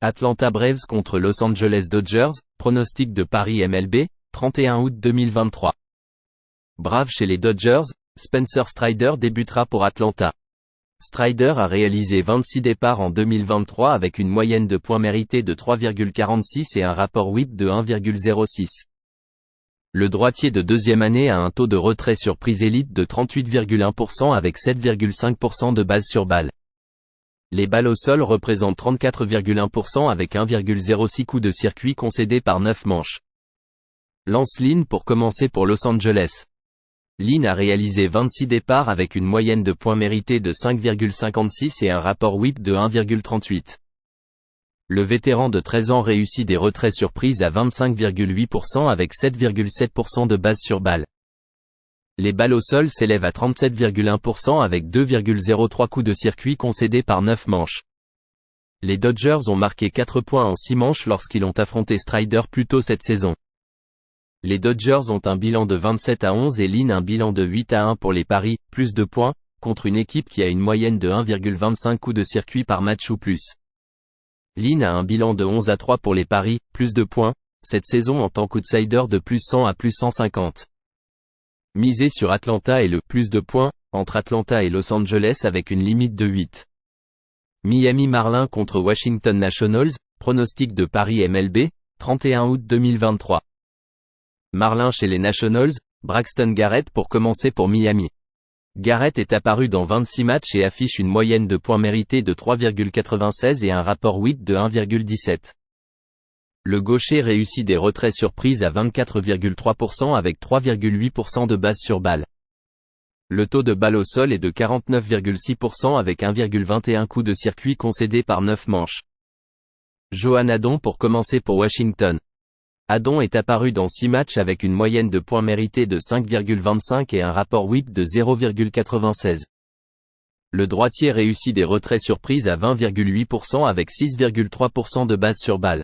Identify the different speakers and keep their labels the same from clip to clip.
Speaker 1: Atlanta Braves contre Los Angeles Dodgers, pronostic de Paris MLB, 31 août 2023. Braves chez les Dodgers, Spencer Strider débutera pour Atlanta. Strider a réalisé 26 départs en 2023 avec une moyenne de points mérités de 3,46 et un rapport WHIP de 1,06. Le droitier de deuxième année a un taux de retrait surprise élite de 38,1% avec 7,5% de base sur balle. Les balles au sol représentent 34,1% avec 1,06 coups de circuit concédés par 9 manches. Lance Lynn pour commencer pour Los Angeles. Lynn a réalisé 26 départs avec une moyenne de points mérités de 5,56 et un rapport WHIP de 1,38. Le vétéran de 13 ans réussit des retraits surprises à 25,8% avec 7,7% de base sur balle. Les balles au sol s'élèvent à 37,1% avec 2,03 coups de circuit concédés par 9 manches. Les Dodgers ont marqué 4 points en 6 manches lorsqu'ils ont affronté Strider plus tôt cette saison. Les Dodgers ont un bilan de 27-11 et Lynn un bilan de 8-1 pour les paris, plus de points, contre une équipe qui a une moyenne de 1,25 coups de circuit par match ou plus. Lynn a un bilan de 11-3 pour les paris, plus de points, cette saison en tant qu'outsider de plus 100 à plus 150. Misez sur Atlanta et le plus de points, entre Atlanta et Los Angeles avec une limite de 8. Miami Marlins contre Washington Nationals, pronostic de Paris MLB, 31 août 2023. Marlins chez les Nationals, Braxton Garrett pour commencer pour Miami. Garrett est apparu dans 26 matchs et affiche une moyenne de points mérités de 3,96 et un rapport WHIP de 1,17. Le gaucher réussit des retraits surprises à 24,3% avec 3,8% de base sur balle. Le taux de balle au sol est de 49,6% avec 1,21 coups de circuit concédés par 9 manches. Joan Adon pour commencer pour Washington. Adon est apparu dans 6 matchs avec une moyenne de points mérités de 5,25 et un rapport WHIP de 0,96. Le droitier réussit des retraits surprises à 20,8% avec 6,3% de base sur balle.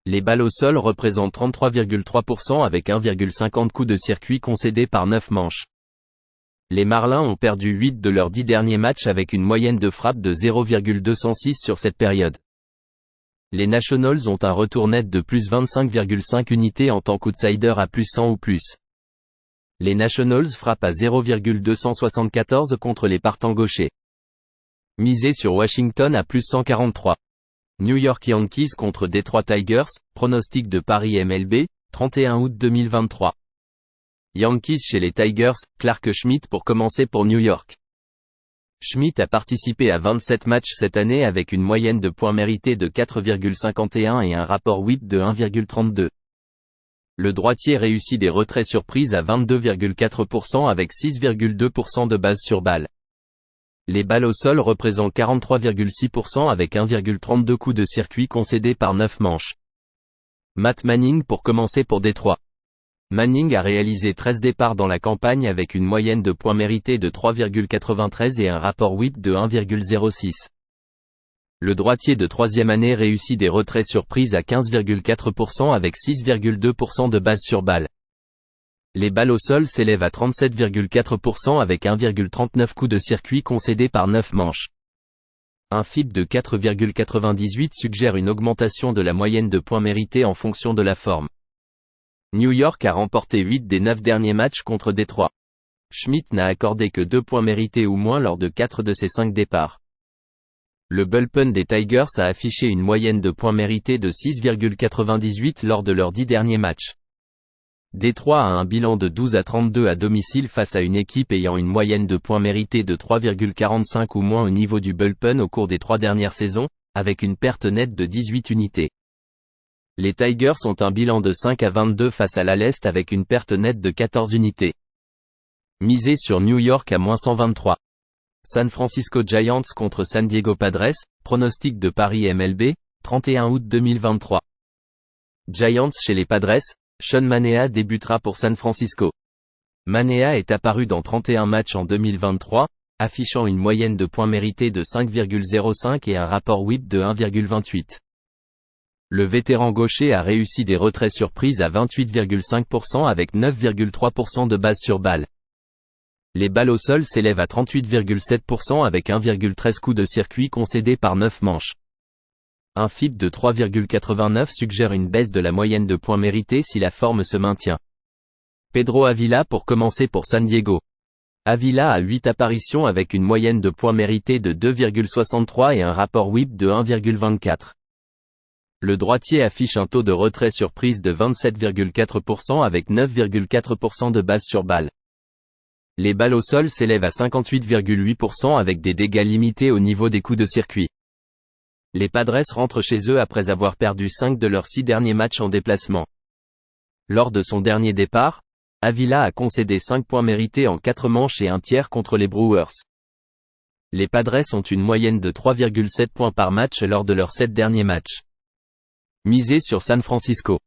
Speaker 1: Les balles au sol représentent 33,3% avec 1,50 coups de circuit concédés par 9 manches. Les Marlins ont perdu 8 de leurs 10 derniers matchs avec une moyenne de frappe de 0,206 sur cette période. Les Nationals ont un retour net de plus 25,5 unités en tant qu'outsider à plus 100 ou plus. Les Nationals frappent à 0,274 contre les partants gauchers. Misez sur Washington à plus 143. New York Yankees contre Detroit Tigers, pronostic de Paris MLB, 31 août 2023. Yankees chez les Tigers, Clarke Schmidt pour commencer pour New York. Schmidt a participé à 27 matchs cette année avec une moyenne de points mérités de 4,51 et un rapport WHIP de 1,32. Le droitier réussit des retraits surprises à 22,4% avec 6,2% de base sur balle. Les balles au sol représentent 43,6% avec 1,32 coups de circuit concédés par 9 manches. Matt Manning pour commencer pour Détroit. Manning a réalisé 13 départs dans la campagne avec une moyenne de points mérités de 3,93 et un rapport WHIP de 1,06. Le droitier de troisième année réussit des retraits surprises à 15,4% avec 6,2% de base sur balle. Les balles au sol s'élèvent à 37,4% avec 1,39 coups de circuit concédés par 9 manches. Un FIP de 4,98 suggère une augmentation de la moyenne de points mérités en fonction de la forme. New York a remporté 8 des 9 derniers matchs contre Détroit. Schmidt n'a accordé que 2 points mérités ou moins lors de 4 de ses 5 départs. Le bullpen des Tigers a affiché une moyenne de points mérités de 6,98 lors de leurs 10 derniers matchs. Détroit a un bilan de 12-32 à domicile face à une équipe ayant une moyenne de points mérités de 3,45 ou moins au niveau du bullpen au cours des 3 dernières saisons, avec une perte nette de 18 unités. Les Tigers ont un bilan de 5-22 face à l'Est avec une perte nette de 14 unités. Misez sur New York à moins 123. San Francisco Giants contre San Diego Padres, pronostic de Paris MLB, 31 août 2023. Giants chez les Padres, Sean Manaea débutera pour San Francisco. Manaea est apparu dans 31 matchs en 2023, affichant une moyenne de points mérités de 5,05 et un rapport WHIP de 1,28. Le vétéran gaucher a réussi des retraits surprises à 28,5% avec 9,3% de base sur balle. Les balles au sol s'élèvent à 38,7% avec 1,13 coups de circuit concédés par 9 manches. Un FIP de 3,89 suggère une baisse de la moyenne de points mérités si la forme se maintient. Pedro Avila pour commencer pour San Diego. Avila a 8 apparitions avec une moyenne de points mérités de 2,63 et un rapport WHIP de 1,24. Le droitier affiche un taux de retrait surprise de 27,4% avec 9,4% de balle sur balle. Les balles au sol s'élèvent à 58,8% avec des dégâts limités au niveau des coups de circuit. Les Padres rentrent chez eux après avoir perdu 5 de leurs 6 derniers matchs en déplacement. Lors de son dernier départ, Avila a concédé 5 points mérités en 4 manches et un tiers contre les Brewers. Les Padres ont une moyenne de 3,7 points par match lors de leurs 7 derniers matchs. Misez sur San Francisco.